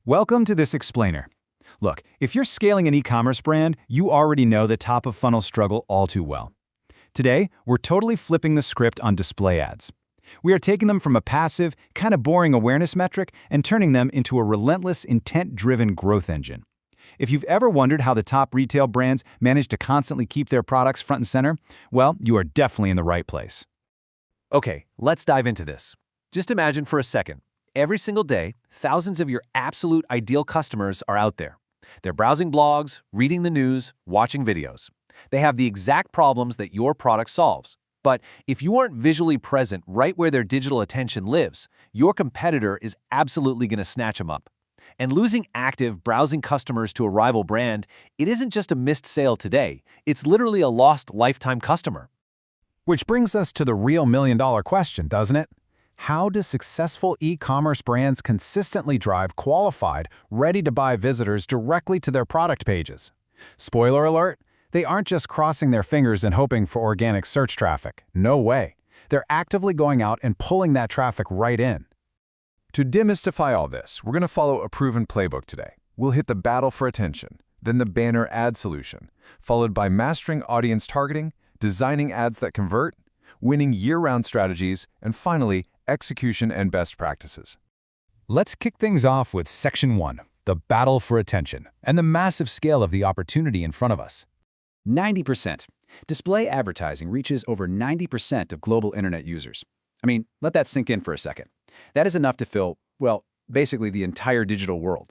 Welcome to this explainer. Look, if you're scaling an e-commerce brand, you already know the top-of-funnel struggle all too well. Today, we're totally flipping the script on display ads. We are taking them from a passive, kind of boring awareness metric and turning them into a relentless, intent-driven growth engine. If you've ever wondered how the top retail brands manage to constantly keep their products front and center, well, you are definitely in the right place. Okay, let's dive into this. Just imagine for a second. Every single day, thousands of your absolute ideal customers are out there. They're browsing blogs, reading the news, watching videos. They have the exact problems that your product solves. But if you aren't visually present right where their digital attention lives, your competitor is absolutely going to snatch them up. And losing active, browsing customers to a rival brand, it isn't just a missed sale today. It's literally a lost lifetime customer. Which brings us to the real million-dollar question, doesn't it? How do successful e-commerce brands consistently drive qualified, ready-to-buy visitors directly to their product pages? Spoiler alert, they aren't just crossing their fingers and hoping for organic search traffic. No way. They're actively going out and pulling that traffic right in. To demystify all this, we're going to follow a proven playbook today. We'll hit the battle for attention, then the banner ad solution, followed by mastering audience targeting, designing ads that convert, winning year-round strategies, and finally, execution and best practices. Let's kick things off with Section 1, the battle for attention, and the massive scale of the opportunity in front of us. 90%. Display advertising reaches over 90% of global internet users. I mean, let that sink in for a second. That is enough to fill, well, basically the entire digital world.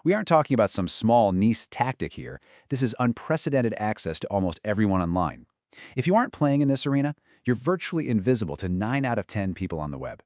We aren't talking about some small niche tactic here. This is unprecedented access to almost everyone online. If you aren't playing in this arena, you're virtually invisible to 9 out of 10 people on the web.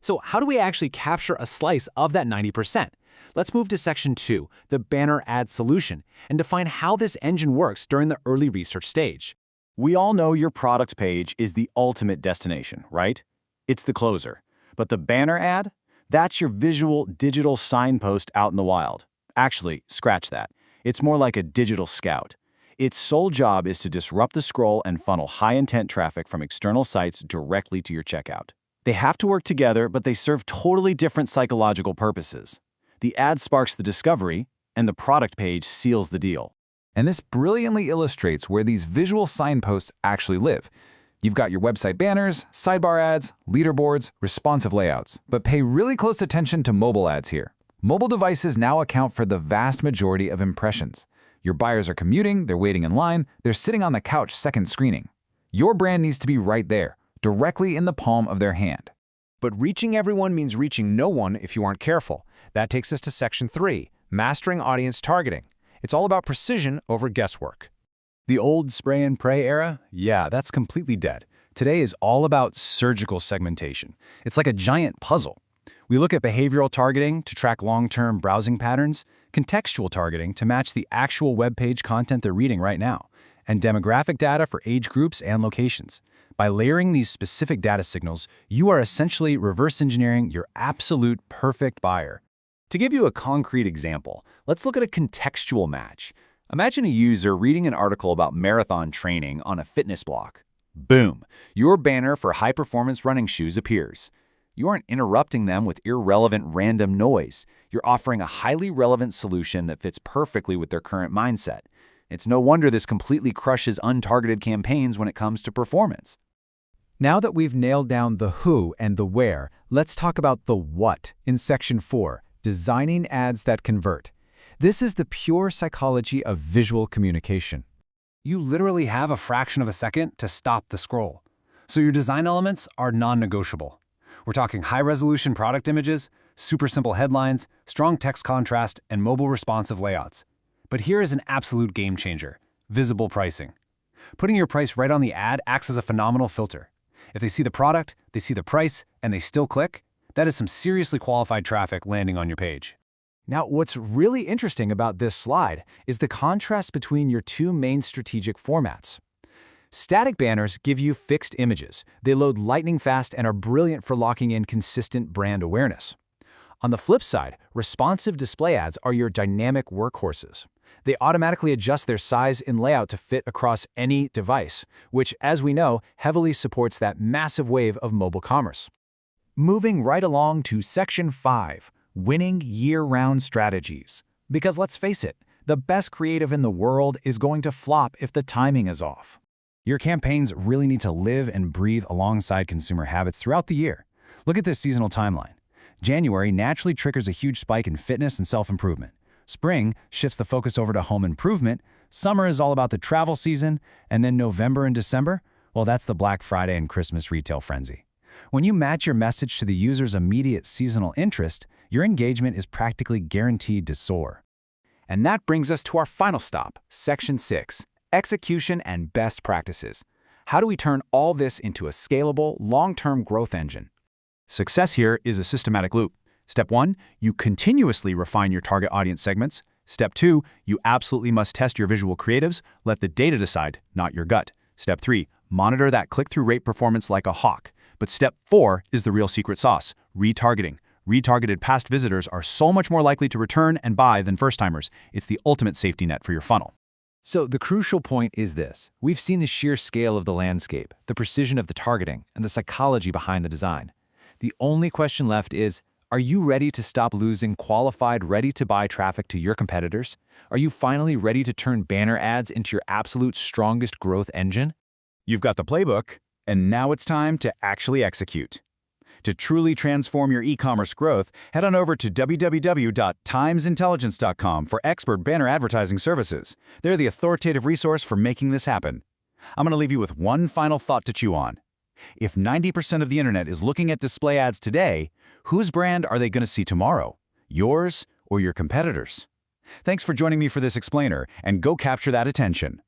So how do we actually capture a slice of that 90%? Let's move to Section 2, the banner ad solution, and define how this engine works during the early research stage. We all know your product page is the ultimate destination, right? It's the closer. But the banner ad? That's your visual digital signpost out in the wild. Actually, scratch that. It's more like a digital scout. Its sole job is to disrupt the scroll and funnel high-intent traffic from external sites directly to your checkout. They have to work together, but they serve totally different psychological purposes. The ad sparks the discovery, and the product page seals the deal. And this brilliantly illustrates where these visual signposts actually live. You've got your website banners, sidebar ads, leaderboards, responsive layouts. But pay really close attention to mobile ads here. Mobile devices now account for the vast majority of impressions. Your buyers are commuting, they're waiting in line, they're sitting on the couch second screening. Your brand needs to be right there, directly in the palm of their hand. But reaching everyone means reaching no one if you aren't careful. That takes us to Section 3, mastering audience targeting. It's all about precision over guesswork. The old spray and pray era? Yeah, that's completely dead. Today is all about surgical segmentation. It's like a giant puzzle. We look at behavioral targeting to track long-term browsing patterns, contextual targeting to match the actual web page content they're reading right now, and demographic data for age groups and locations. By layering these specific data signals, you are essentially reverse engineering your absolute perfect buyer. To give you a concrete example, let's look at a contextual match. Imagine a user reading an article about marathon training on a fitness blog. Boom! Your banner for high-performance running shoes appears. You aren't interrupting them with irrelevant random noise. You're offering a highly relevant solution that fits perfectly with their current mindset. It's no wonder this completely crushes untargeted campaigns when it comes to performance. Now that we've nailed down the who and the where, let's talk about the what in Section 4, designing ads that convert. This is the pure psychology of visual communication. You literally have a fraction of a second to stop the scroll. So your design elements are non-negotiable. We're talking high-resolution product images, super simple headlines, strong text contrast, and mobile responsive layouts. But here is an absolute game changer: visible pricing. Putting your price right on the ad acts as a phenomenal filter. If they see the product, they see the price, and they still click, that is some seriously qualified traffic landing on your page. Now, what's really interesting about this slide is the contrast between your two main strategic formats. Static banners give you fixed images. They load lightning fast and are brilliant for locking in consistent brand awareness. On the flip side, responsive display ads are your dynamic workhorses. They automatically adjust their size and layout to fit across any device, which, as we know, heavily supports that massive wave of mobile commerce. Moving right along to Section 5, winning year-round strategies. Because let's face it, the best creative in the world is going to flop if the timing is off. Your campaigns really need to live and breathe alongside consumer habits throughout the year. Look at this seasonal timeline. January naturally triggers a huge spike in fitness and self-improvement. Spring shifts the focus over to home improvement. Summer is all about the travel season. And then November and December, well, that's the Black Friday and Christmas retail frenzy. When you match your message to the user's immediate seasonal interest, your engagement is practically guaranteed to soar. And that brings us to our final stop, Section 6, Execution and Best Practices. How do we turn all this into a scalable, long-term growth engine? Success here is a systematic loop. Step 1, you continuously refine your target audience segments. Step 2, you absolutely must test your visual creatives. Let the data decide, not your gut. Step 3, monitor that click-through rate performance like a hawk. But step 4 is the real secret sauce, retargeting. Retargeted past visitors are so much more likely to return and buy than first-timers. It's the ultimate safety net for your funnel. So the crucial point is this. We've seen the sheer scale of the landscape, the precision of the targeting, and the psychology behind the design. The only question left is, are you ready to stop losing qualified, ready-to-buy traffic to your competitors? Are you finally ready to turn banner ads into your absolute strongest growth engine? You've got the playbook, and now it's time to actually execute. To truly transform your e-commerce growth, head on over to www.timesintelligence.com for expert banner advertising services. They're the authoritative resource for making this happen. I'm going to leave you with one final thought to chew on. If 90% of the internet is looking at display ads today, whose brand are they going to see tomorrow? Yours or your competitors? Thanks for joining me for this explainer, and go capture that attention.